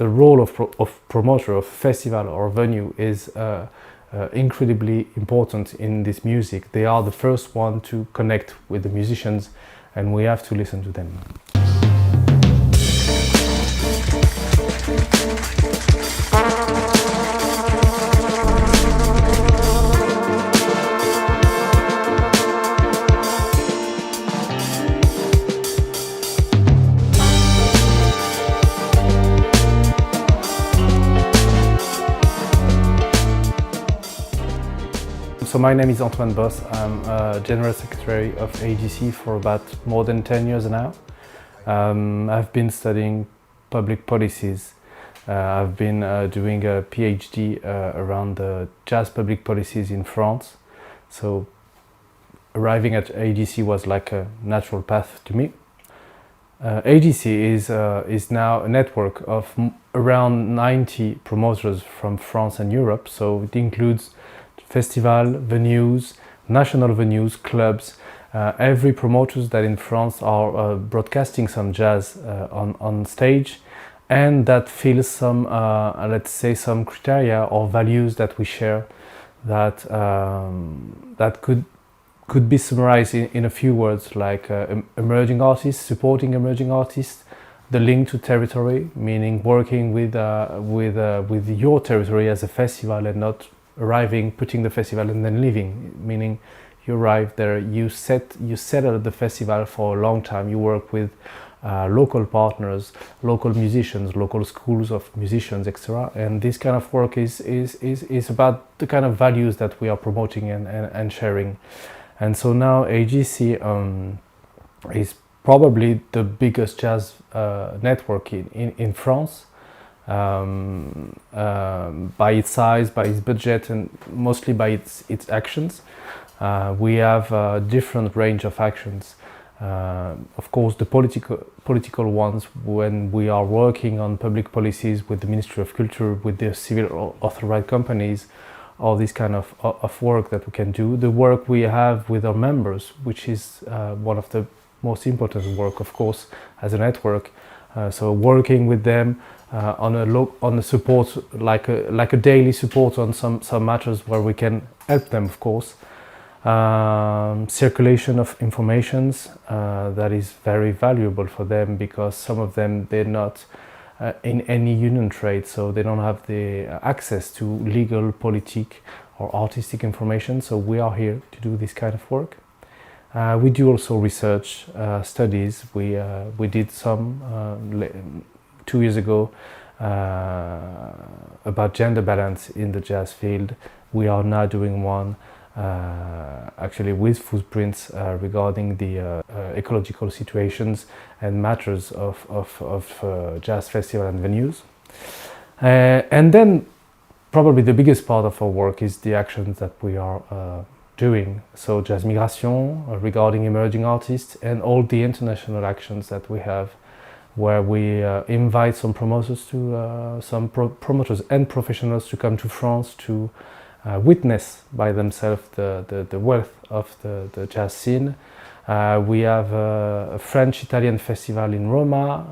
the role of promoter of festival or venue is incredibly important in this music. They are the first one to connect with the musicians, and we have to listen to them. So my name is Antoine Bos. I'm General Secretary of AJC for about more than 10 years now. I've been studying public policies. I've been doing a PhD around the jazz public policies in France. So arriving at AJC was like a natural path to me. AJC is now a network of around 90 promoters from France and Europe. So it includes festival, venues, national venues, clubs, every promoters that in France are broadcasting some jazz on stage, and that fills some, let's say, some criteria or values that we share that that could be summarized in a few words, like emerging artists, supporting emerging artists, the link to territory, meaning working with your territory as a festival and not arriving, putting the festival and then leaving, meaning you arrive there, you settle at the festival for a long time, you work with local partners, local musicians, local schools of musicians, etc. And this kind of work is about the kind of values that we are promoting and sharing. And so now AJC is probably the biggest jazz network in France. By its size, by its budget, and mostly by its actions. We have a different range of actions. Of course, the political ones, when we are working on public policies with the Ministry of Culture, with the civil authorized companies, all this kind of work that we can do. The work we have with our members, which is one of the most important work, of course, as a network. So working with them on a support, like a daily support on some matters where we can help them, of course. Circulation of informations that is very valuable for them, because some of them, they're not in any union trade, so they don't have the access to legal, politic or artistic information. So we are here to do this kind of work. We do also research studies. We did some 2 years ago about gender balance in the jazz field. We are now doing one actually with footprints regarding the ecological situations and matters of jazz festival and venues. And then probably the biggest part of our work is the actions that we are doing. So Jazz Migration regarding emerging artists, and all the international actions that we have, where we invite some promoters promoters and professionals to come to France to witness by themselves the wealth of the jazz scene. We have a French-Italian festival in Roma,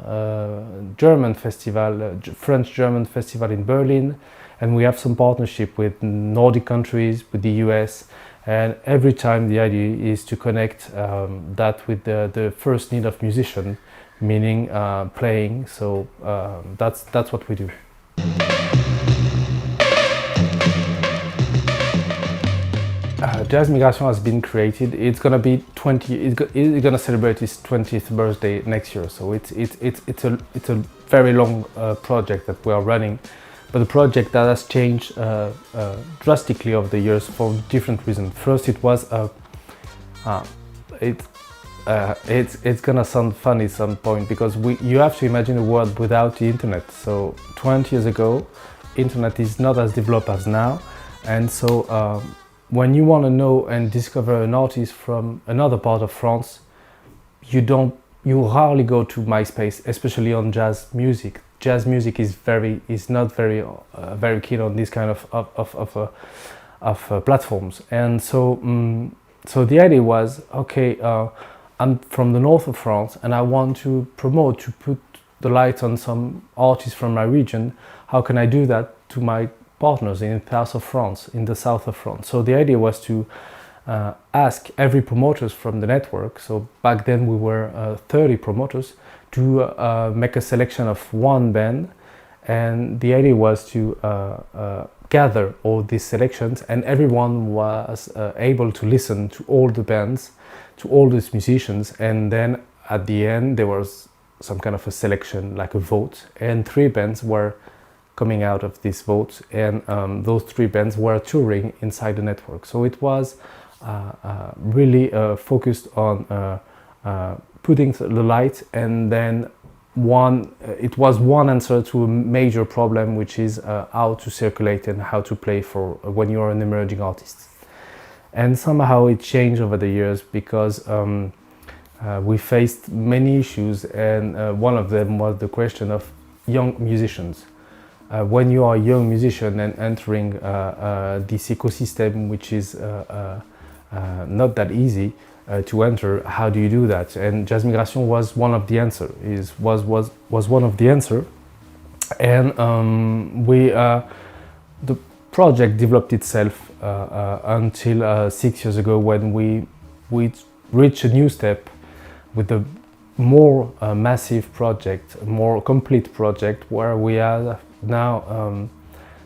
German festival, French-German festival in Berlin, and we have some partnership with Nordic countries, with the US. And every time the idea is to connect that with the first need of musician, meaning playing. So that's what we do. Jazz Migration has been created. It's gonna be it's gonna celebrate its 20th birthday next year. So it's a very long project that we are running. But the project that has changed drastically over the years for different reasons. First, it was it's gonna sound funny at some point, because you have to imagine a world without the internet. So 20 years ago, internet is not as developed as now, and so when you want to know and discover an artist from another part of France, you hardly go to MySpace, especially on jazz music. Jazz music is not very keen on this kind of platforms, and so the idea was, okay, I'm from the north of France and I want to promote, to put the light on some artists from my region, how can I do that to my partners in the south of France, in the south of France? So the idea was to ask every promoters from the network, so back then we were 30 promoters, to make a selection of one band, and the idea was to gather all these selections, and everyone was able to listen to all the bands, to all these musicians, and then at the end there was some kind of a selection, like a vote, and 3 bands were coming out of this vote, and those 3 bands were touring inside the network. So it was really focused on putting the light, and then it was one answer to a major problem, which is how to circulate and how to play for when you are an emerging artist. And somehow it changed over the years, because we faced many issues, and one of them was the question of young musicians. When you are a young musician and entering this ecosystem, which is not that easy to enter, how do you do that? And Jazz Migration was one of the answer. Was one of the answer, and the project developed itself until 6 years ago, when we reached a new step with a more massive project, a more complete project, where we have now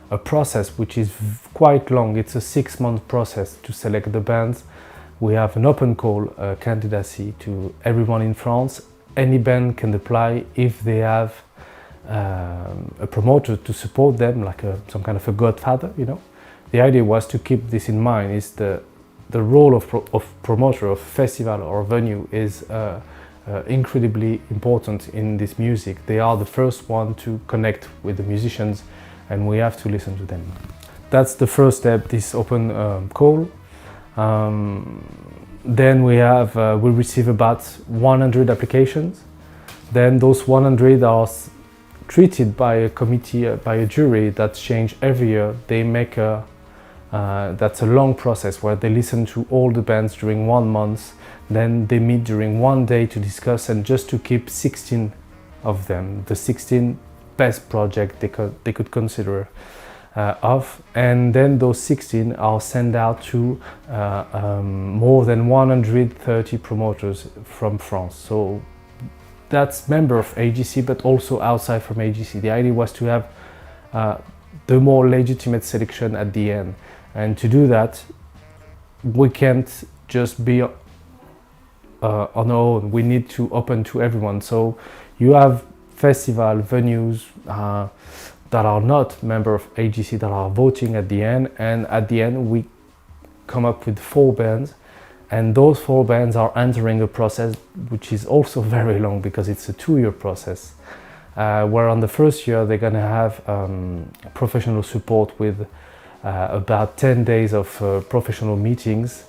a process which is quite long. It's a 6-month process to select the bands. We have an open call candidacy to everyone in France. Any band can apply if they have a promoter to support them, like some kind of a godfather, you know. The idea was to keep this in mind, is the role of promoter of festival or venue is incredibly important in this music. They are the first one to connect with the musicians, and we have to listen to them. That's the first step, this open call. Then we receive about 100 applications. Then those 100 are treated by a committee, by a jury that change every year. They make that's a long process where they listen to all the bands during 1 month. Then they meet during 1 day to discuss, and just to keep 16 of them, the 16 best project they could consider of. And then those 16 are sent out to more than 130 promoters from France. So that's member of AJC, but also outside from AJC. The idea was to have the more legitimate selection at the end. And to do that, we can't just be on our own. We need to open to everyone. So you have festival venues that are not member of AJC that are voting at the end, and at the end we come up with 4 bands, and those 4 bands are entering a process which is also very long, because it's a 2-year process, where on the first year they're gonna have professional support with about 10 days of professional meetings.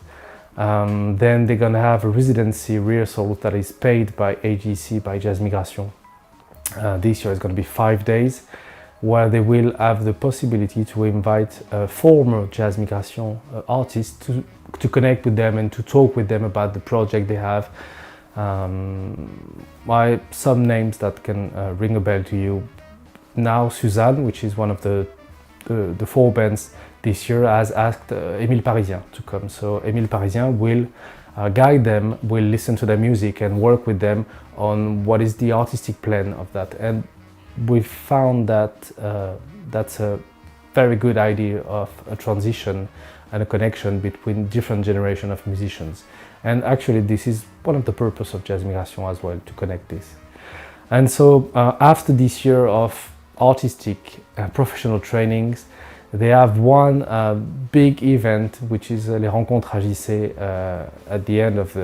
Then they're gonna have a residency rehearsal that is paid by AJC, by Jazz Migration. This year is gonna be 5 days, where they will have the possibility to invite former Jazz Migration artists to connect with them and to talk with them about the project they have. Some names that can ring a bell to you. Now Suzanne, which is one of the 4 bands this year, has asked Émile Parisien to come. So Émile Parisien will guide them, will listen to their music and work with them on what is the artistic plan of that. And we found that that's a very good idea of a transition and a connection between different generations of musicians. And actually this is one of the purpose of Jazz Migration as well, to connect this. And so after this year of artistic professional trainings, they have one big event, which is Les Rencontres AJC at the end of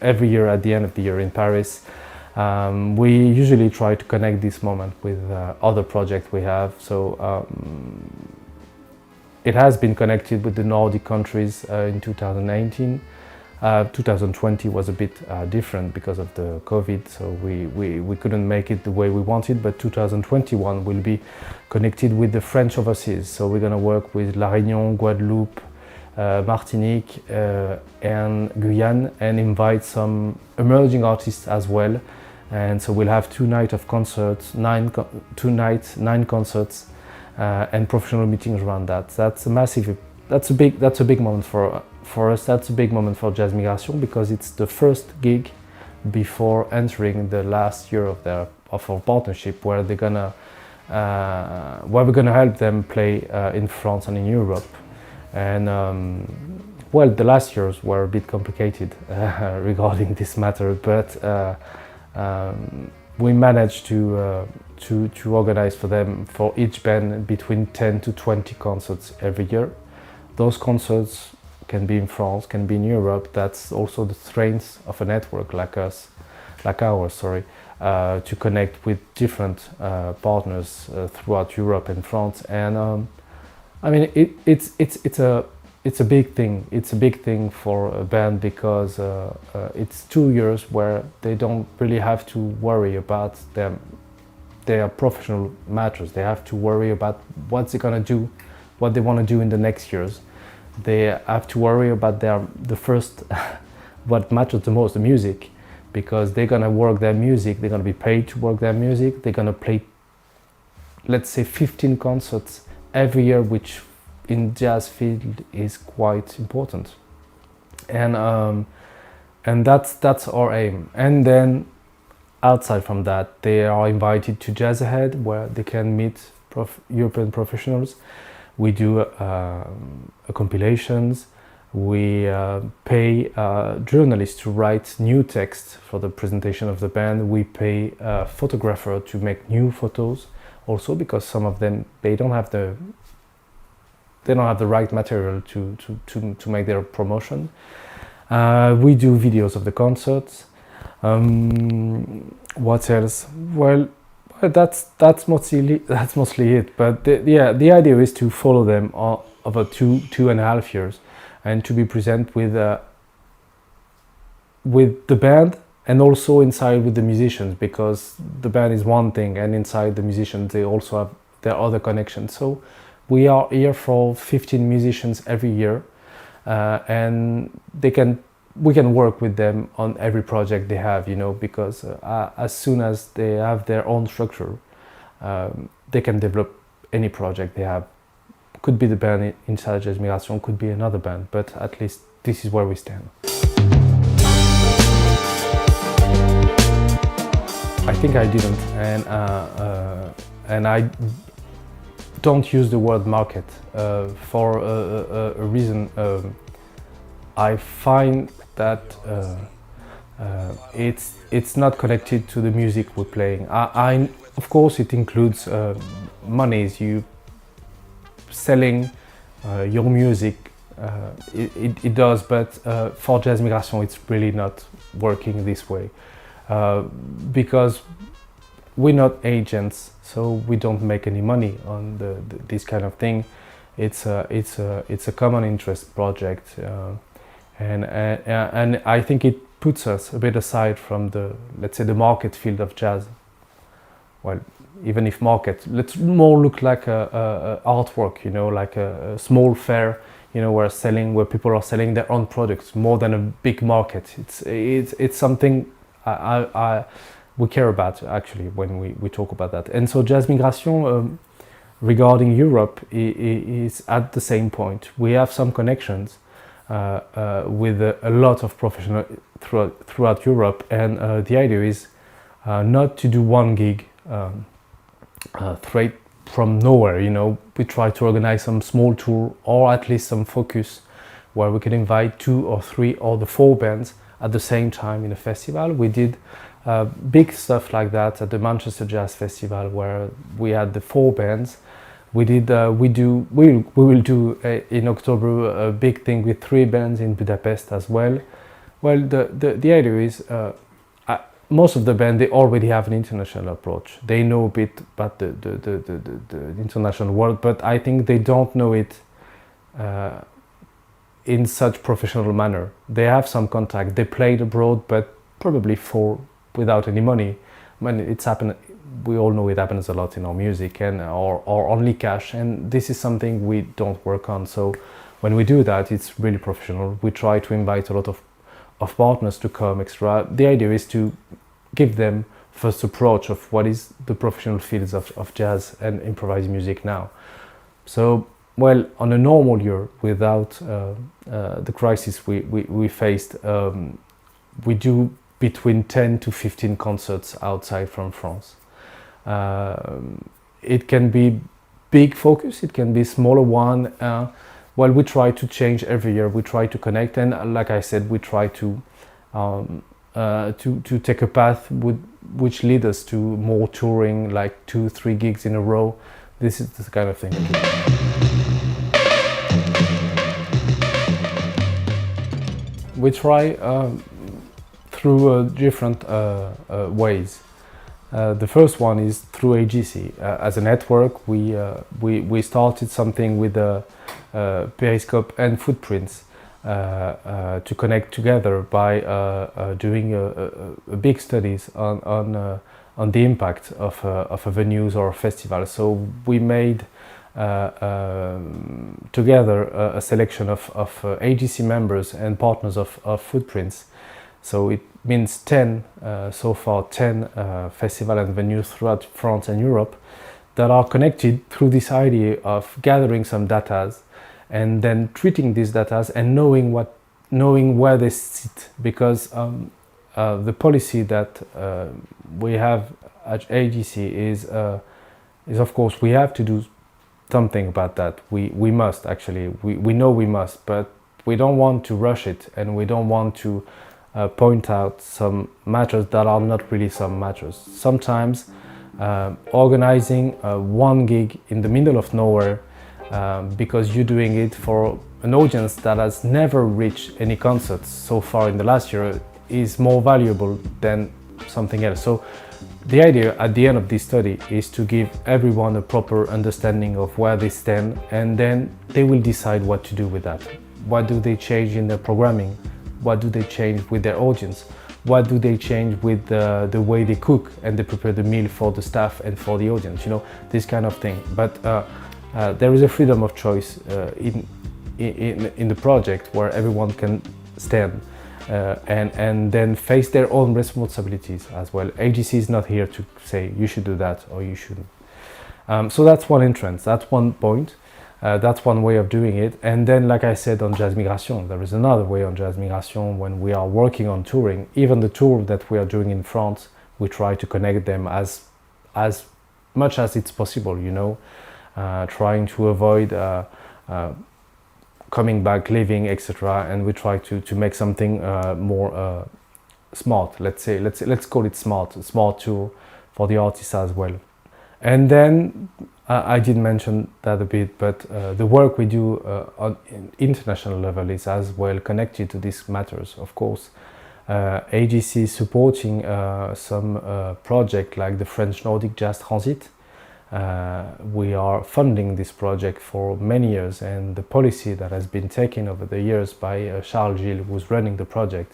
every year at the end of the year in Paris. We usually try to connect this moment with other projects we have. So it has been connected with the Nordic countries in 2019. 2020 was a bit different because of the COVID, so we couldn't make it the way we wanted, but 2021 will be connected with the French overseas. So we're going to work with La Réunion, Guadeloupe, Martinique and Guyane, and invite some emerging artists as well, And so we'll have 2 nights of concerts, 9 concerts, and professional meetings around that. That's a big moment for us. That's a big moment for Jazz Migration, because it's the first gig before entering the last year of our partnership, where we're gonna help them play in France and in Europe. And well, the last years were a bit complicated regarding this matter, but we managed to organize for them, for each band, between 10 to 20 concerts every year. Those concerts can be in France, can be in Europe. That's also the strength of a network like ours, to connect with different partners throughout Europe and France. And I mean, it's a big thing. It's a big thing for a band, because it's 2 years where they don't really have to worry about their professional matters. They have to worry about what they're gonna do, what they want to do in the next years. They have to worry about the first what matters the most, the music, because they're gonna work their music. They're gonna be paid to work their music. They're gonna play, let's say, 15 concerts every year, which in jazz field is quite important. And that's our aim. And then outside from that, they are invited to Jazzahead, where they can meet European professionals. We do compilations. We pay journalists to write new text for the presentation of the band. We pay a photographer to make new photos, also because some of them, they don't have the right material to make their promotion. We do videos of the concerts. What else? Well, that's mostly it. But the idea is to follow them over 2.5 years, and to be present with the band, and also inside with the musicians, because the band is one thing, and inside the musicians they also have their other connections. So we are here for 15 musicians every year, and we can work with them on every project they have, because as soon as they have their own structure, they can develop any project they have. Could be the band inside Jazz Migration, could be another band, but at least this is where we stand. I think I didn't, and I don't use the word market for a reason. I find that it's not connected to the music we're playing. Of course, it includes monies. You selling your music, it does, but for Jazz Migration, it's really not working this way, because we're not agents, so we don't make any money on this kind of thing. It's a common interest project. And I think it puts us a bit aside from let's say, the market field of jazz. Well, even if market, let's more look like a artwork, like a small fair, where people are selling their own products, more than a big market. It's something we care about, actually, when we talk about that. And so Jazz Migration, regarding Europe, is at the same point. We have some connections with a lot of professionals throughout Europe, and the idea is not to do one gig straight from nowhere. We try to organize some small tour, or at least some focus, where we can invite 2 or 3 or the 4 bands at the same time in a festival. We did big stuff like that at the Manchester Jazz Festival, where we had the 4 bands. We will do in October a big thing with 3 bands in Budapest as well. Well, the idea is most of the band, they already have an international approach. They know a bit about the international world, but I think they don't know it in such professional manner. They have some contact. They played abroad, but probably without any money. When it's happened, we all know it happens a lot in our music, and or only cash, and this is something we don't work on. So when we do that, it's really professional. We try to invite a lot of partners to come extra. The idea is to give them first approach of what is the professional fields of jazz and improvised music now. So, well, on a normal year, without the crisis we faced, we do between 10 to 15 concerts outside from France. It can be big focus, it can be smaller one. Well, we try to change every year. We try to connect, and like I said, we try to take a path which leads us to more touring, like 2-3 gigs in a row. This is the kind of thing. We try through different ways. The first one is through AJC. As a network, we started something with Periscope and Footprints to connect together by doing a big studies on the impact of a venues or a festival. So we made together a selection of AJC members and partners of Footprints. So it means 10, so far 10 festivals and venues throughout France and Europe that are connected through this idea of gathering some data and then treating these data and knowing where they sit, because the policy that we have at AJC is of course we have to do something about that. We must actually, we know we must, but we don't want to rush it, and we don't want to point out some matters that are not really some matters. Sometimes organizing one gig in the middle of nowhere because you're doing it for an audience that has never reached any concerts so far in the last year is more valuable than something else. So the idea at the end of this study is to give everyone a proper understanding of where they stand, and then they will decide what to do with that. What do they change in their programming? What do they change with their audience? What do they change with the way they cook and they prepare the meal for the staff and for the audience? You know, this kind of thing. But there is a freedom of choice in the project where everyone can stand and then face their own responsibilities as well. AJC is not here to say you should do that or you shouldn't. So that's one entrance, that's one point. That's one way of doing it. And then, like I said, on Jazz Migration, there is another way on Jazz Migration when we are working on touring. Even the tour that we are doing in France, we try to connect them as much as it's possible, you know, trying to avoid coming back, leaving, etc. And we try to make something more smart. Let's call it smart, a smart tour for the artists as well. And then I did mention that a bit, but the work we do on international level is as well connected to these matters, of course. AJC is supporting some project like the French Nordic Jazz Transit. We are funding this project for many years, and the policy that has been taken over the years by Charles Gilles, who's running the project,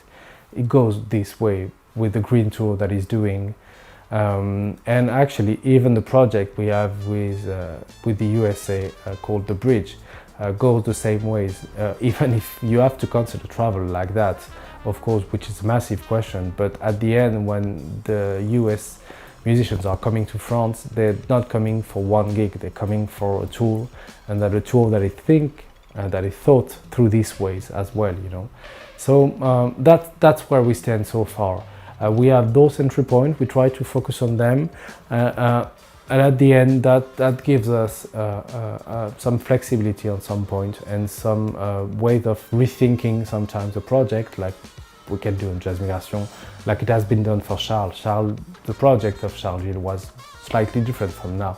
it goes this way with the Green Tour that he's doing. And actually, even the project we have with the USA called The Bridge goes the same ways. Even if you have to consider travel like that, of course, which is a massive question, but at the end, when the US musicians are coming to France, they're not coming for one gig, they're coming for a tour, and that a tour that I thought through these ways as well, you know. So that's where we stand so far. We have those entry points, we try to focus on them, and at the end that gives us some flexibility on some point and some ways of rethinking sometimes a project, like we can do in Jazz Migration, like it has been done for Charles. The project of Charles Gilles was slightly different from now,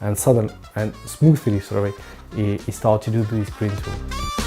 and smoothly, he started to do this Green Tour.